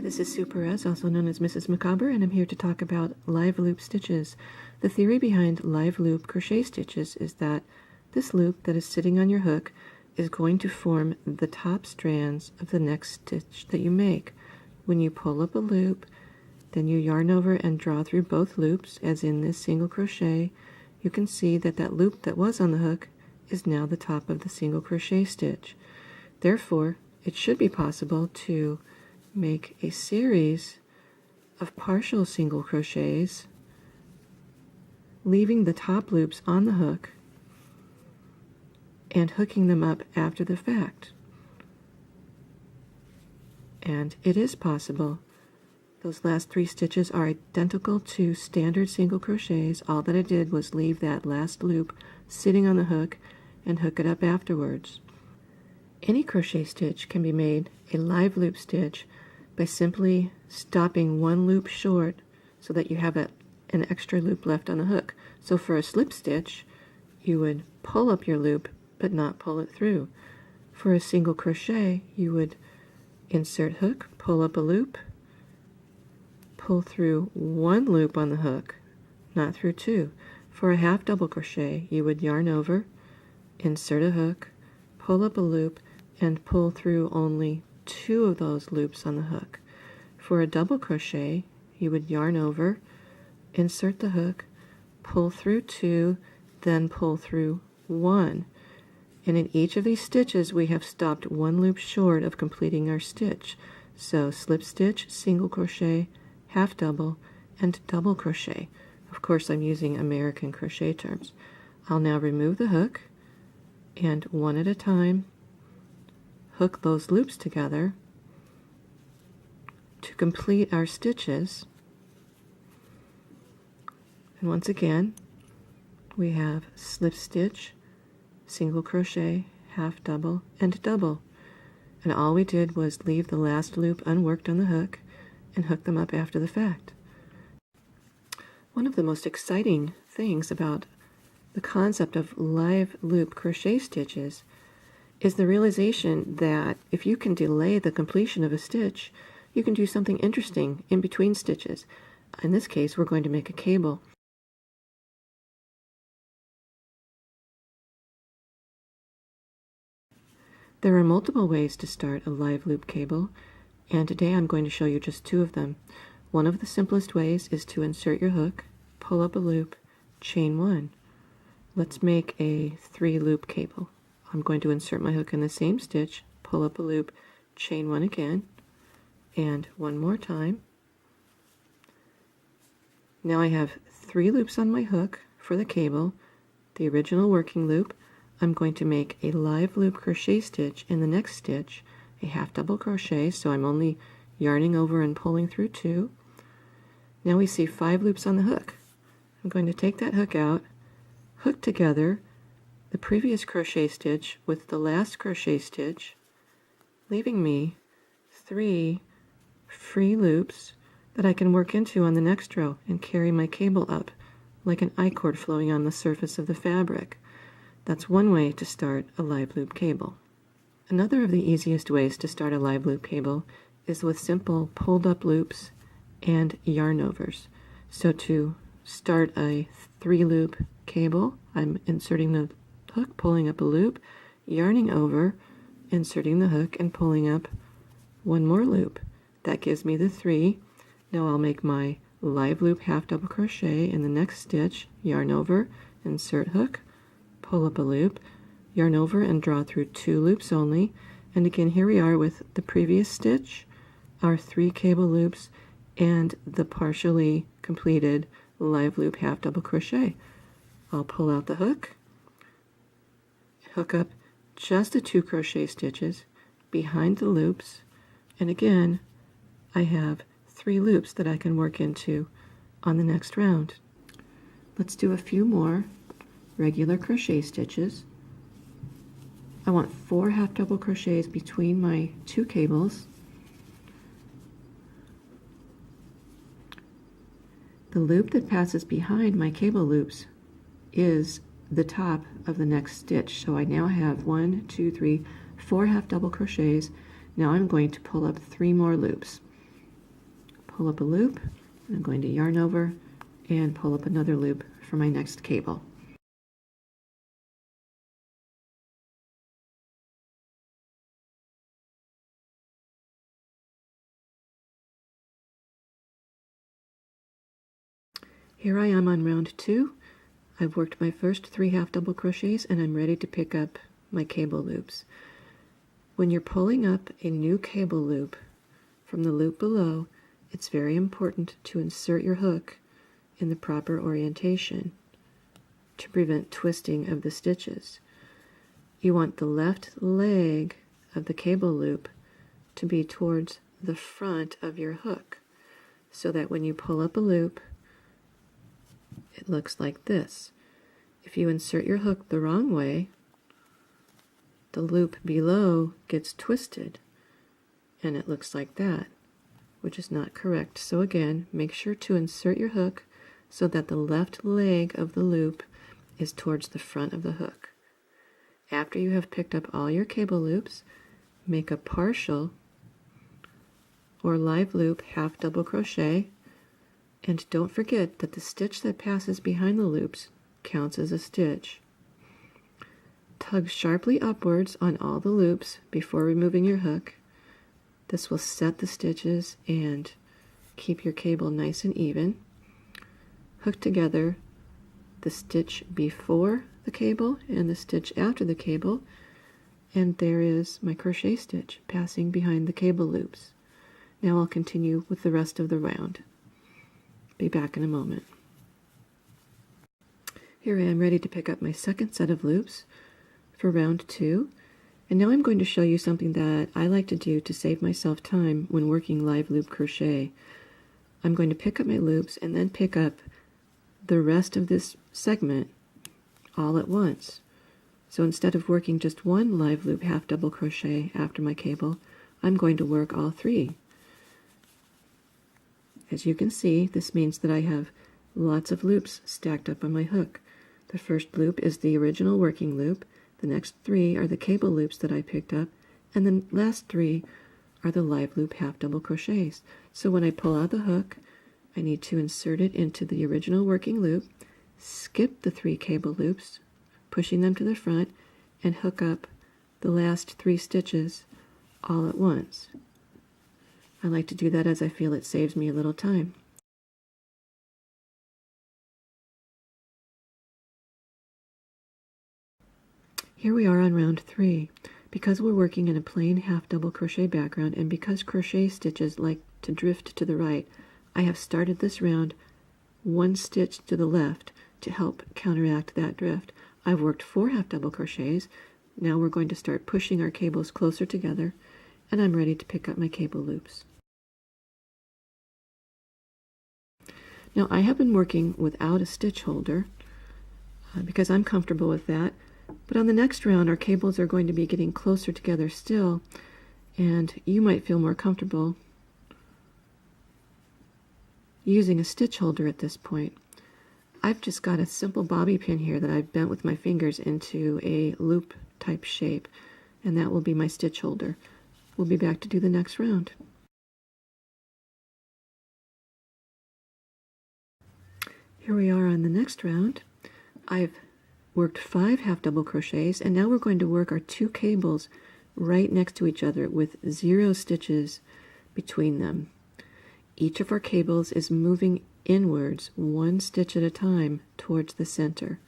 This is Sue Perez, also known as Mrs. Micawber, and I'm here to talk about live loop stitches. The theory behind live loop crochet stitches is that this loop that is sitting on your hook is going to form the top strands of the next stitch that you make. When you pull up a loop, then you yarn over and draw through both loops, as in this single crochet. You can see that that loop that was on the hook is now the top of the single crochet stitch. Therefore, it should be possible to make a series of partial single crochets, leaving the top loops on the hook and hooking them up after the fact. And it is possible. Those last 3 stitches are identical to standard single crochets. All that I did was leave that last loop sitting on the hook and hook it up afterwards. Any crochet stitch can be made a live loop stitch by simply stopping one loop short so that you have an extra loop left on the hook. So for a slip stitch, you would pull up your loop but not pull it through. For a single crochet, you would insert hook, pull up a loop, pull through one loop on the hook, not through 2. For a half double crochet, you would yarn over, insert a hook, pull up a loop, and pull through only 2 of those loops on the hook. For a double crochet, you would yarn over, insert the hook, pull through 2, then pull through 1. And in each of these stitches, we have stopped one loop short of completing our stitch. So slip stitch, single crochet, half double, and double crochet. Of course, I'm using American crochet terms. I'll now remove the hook, and one at a time, hook those loops together to complete our stitches. And once again, we have slip stitch, single crochet, half double, and double. And all we did was leave the last loop unworked on the hook and hook them up after the fact. One of the most exciting things about the concept of live loop crochet stitches is the realization that if you can delay the completion of a stitch, you can do something interesting in between stitches. In this case, we're going to make a cable. There are multiple ways to start a live loop cable, and today I'm going to show you just 2 of them. One of the simplest ways is to insert your hook, pull up a loop, chain 1. Let's make a 3-loop cable. I'm going to insert my hook in the same stitch, pull up a loop, chain 1 again, and one more time. Now I have 3 loops on my hook for the cable, the original working loop. I'm going to make a live loop crochet stitch in the next stitch, a half double crochet, so I'm only yarning over and pulling through 2. Now we see 5 loops on the hook. I'm going to take that hook out, hook together the previous crochet stitch with the last crochet stitch, leaving me 3 free loops that I can work into on the next row and carry my cable up like an I-cord flowing on the surface of the fabric. That's one way to start a live loop cable. Another of the easiest ways to start a live loop cable is with simple pulled up loops and yarn overs. So to start a 3-loop cable, I'm inserting the hook, pulling up a loop, yarning over, inserting the hook, and pulling up one more loop. That gives me the 3. Now I'll make my live loop half double crochet in the next stitch, yarn over, insert hook, pull up a loop, yarn over and draw through 2 loops only. And again, here we are with the previous stitch, our 3 cable loops, and the partially completed live loop half double crochet. I'll pull out the hook, hook up just the 2 crochet stitches behind the loops, and again I have 3 loops that I can work into on the next round. Let's do a few more regular crochet stitches. I want 4 half double crochets between my 2 cables. The loop that passes behind my cable loops is the top of the next stitch. So I now have 1, 2, 3, 4 half double crochets. Now I'm going to pull up 3 more loops. pull up a loop, and I'm going to yarn over and pull up another loop for my next cable. Here I am on round 2. I've worked my first 3 half double crochets and I'm ready to pick up my cable loops. When you're pulling up a new cable loop from the loop below, it's very important to insert your hook in the proper orientation to prevent twisting of the stitches. You want the left leg of the cable loop to be towards the front of your hook so that when you pull up a loop, it looks like this. If you insert your hook the wrong way, the loop below gets twisted and it looks like that, which is not correct. So again, make sure to insert your hook so that the left leg of the loop is towards the front of the hook. After you have picked up all your cable loops, make a partial or live loop half double crochet, and don't forget that the stitch that passes behind the loops counts as a stitch. Tug sharply upwards on all the loops before removing your hook. This will set the stitches and keep your cable nice and even. Hook together the stitch before the cable and the stitch after the cable, and there is my crochet stitch passing behind the cable loops. Now I'll continue with the rest of the round. Be back in a moment. Here I am ready to pick up my second set of loops for round 2, and now I'm going to show you something that I like to do to save myself time when working live loop crochet. I'm going to pick up my loops and then pick up the rest of this segment all at once. So instead of working just one live loop half double crochet after my cable, I'm going to work all 3. As you can see, this means that I have lots of loops stacked up on my hook. The first loop is the original working loop, the next 3 are the cable loops that I picked up, and the last 3 are the live loop half double crochets. So when I pull out the hook, I need to insert it into the original working loop, skip the 3 cable loops, pushing them to the front, and hook up the last 3 stitches all at once. I like to do that as I feel it saves me a little time. Here we are on round 3. Because we're working in a plain half double crochet background and because crochet stitches like to drift to the right, I have started this round 1 stitch to the left to help counteract that drift. I've worked 4 half double crochets. Now we're going to start pushing our cables closer together, and I'm ready to pick up my cable loops. Now I have been working without a stitch holder because I'm comfortable with that, but on the next round our cables are going to be getting closer together still, and you might feel more comfortable using a stitch holder at this point. I've just got a simple bobby pin here that I've bent with my fingers into a loop type shape, and that will be my stitch holder. We'll be back to do the next round. Here we are on the next round. I've worked 5 half double crochets, and now we're going to work our 2 cables right next to each other with 0 stitches between them. Each of our cables is moving inwards 1 stitch at a time towards the center.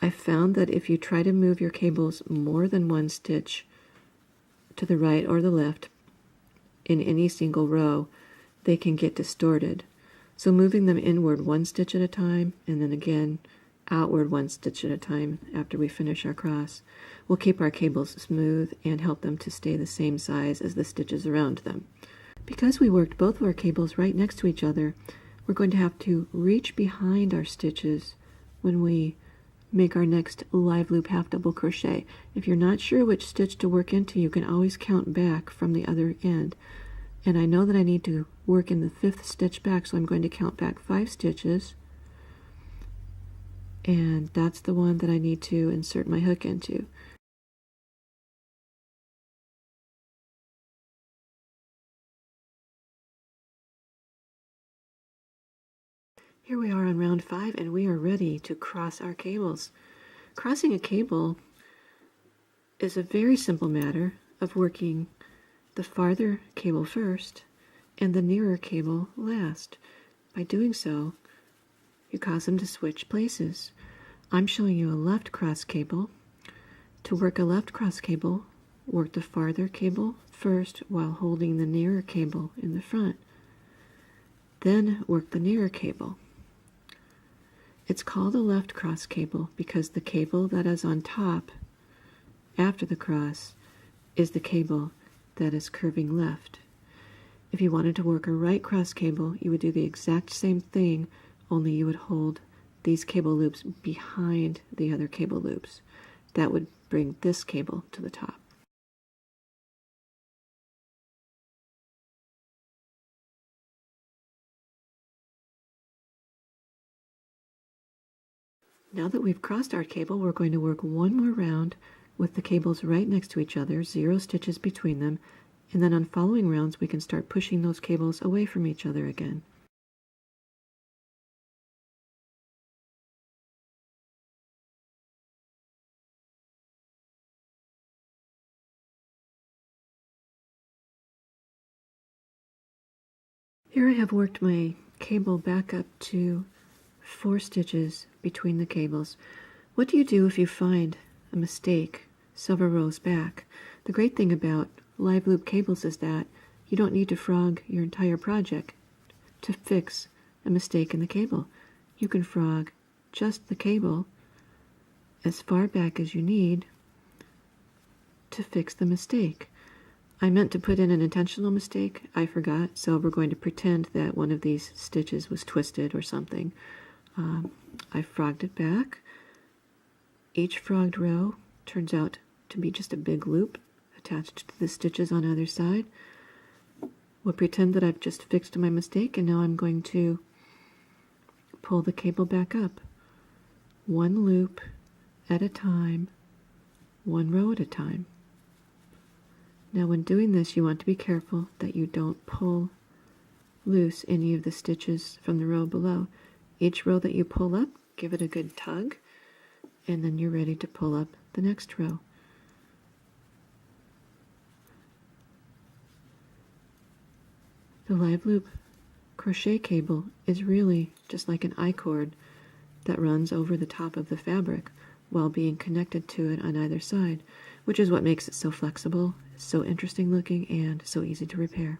I found that if you try to move your cables more than 1 stitch to the right or the left in any single row, they can get distorted. So moving them inward 1 stitch at a time, and then again outward 1 stitch at a time after we finish our cross, will keep our cables smooth and help them to stay the same size as the stitches around them. Because we worked both of our cables right next to each other, we're going to have to reach behind our stitches when we make our next live loop half double crochet. If you're not sure which stitch to work into, you can always count back from the other end. And I know that I need to work in the 5th stitch back, so I'm going to count back 5 stitches, and that's the one that I need to insert my hook into. Here we are on round 5 and we are ready to cross our cables. Crossing a cable is a very simple matter of working the farther cable first and the nearer cable last. By doing so, you cause them to switch places. I'm showing you a left cross cable. To work a left cross cable, work the farther cable first while holding the nearer cable in the front. Then work the nearer cable. It's called a left cross cable because the cable that is on top after the cross is the cable that is curving left. If you wanted to work a right cross cable, you would do the exact same thing, only you would hold these cable loops behind the other cable loops. That would bring this cable to the top. Now that we've crossed our cable, we're going to work one more round with the cables right next to each other, 0 stitches between them, and then on following rounds we can start pushing those cables away from each other again. Here I have worked my cable back up to 4 stitches between the cables. What do you do if you find a mistake several rows back? The great thing about live loop cables is that you don't need to frog your entire project to fix a mistake in the cable. You can frog just the cable as far back as you need to fix the mistake. I meant to put in an intentional mistake. I forgot, so we're going to pretend that one of these stitches was twisted or something. I frogged it back. Each frogged row turns out to be just a big loop attached to the stitches on either side. We'll pretend that I've just fixed my mistake, and now I'm going to pull the cable back up. One loop at a time, one row at a time. Now when doing this, you want to be careful that you don't pull loose any of the stitches from the row below. Each row that you pull up, give it a good tug, and then you're ready to pull up the next row. The live loop crochet cable is really just like an I-cord that runs over the top of the fabric while being connected to it on either side, which is what makes it so flexible, so interesting looking, and so easy to repair.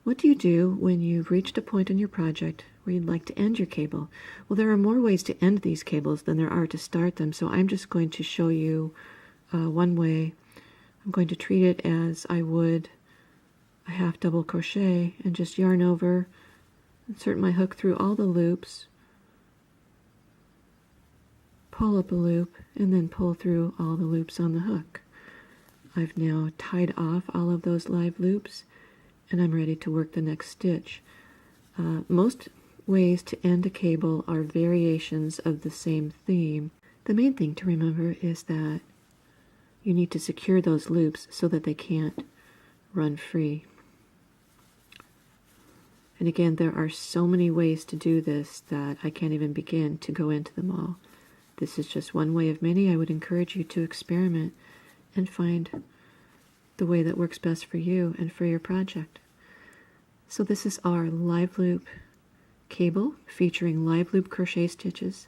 What do you do when you've reached a point in your project where you'd like to end your cable? Well, there are more ways to end these cables than there are to start them, so I'm just going to show you one way. I'm going to treat it as I would a half double crochet and just yarn over, insert my hook through all the loops, pull up a loop, and then pull through all the loops on the hook. I've now tied off all of those live loops, and I'm ready to work the next stitch. Most ways to end a cable are variations of the same theme. The main thing to remember is that you need to secure those loops so that they can't run free. And again, there are so many ways to do this that I can't even begin to go into them all. This is just one way of many. I would encourage you to experiment and find the way that works best for you and for your project. So this is our live loop cable featuring live loop crochet stitches.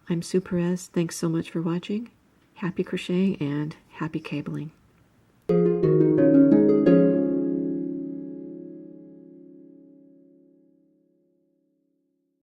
I'm Sue Perez. Thanks so much for watching. Happy crocheting and happy cabling.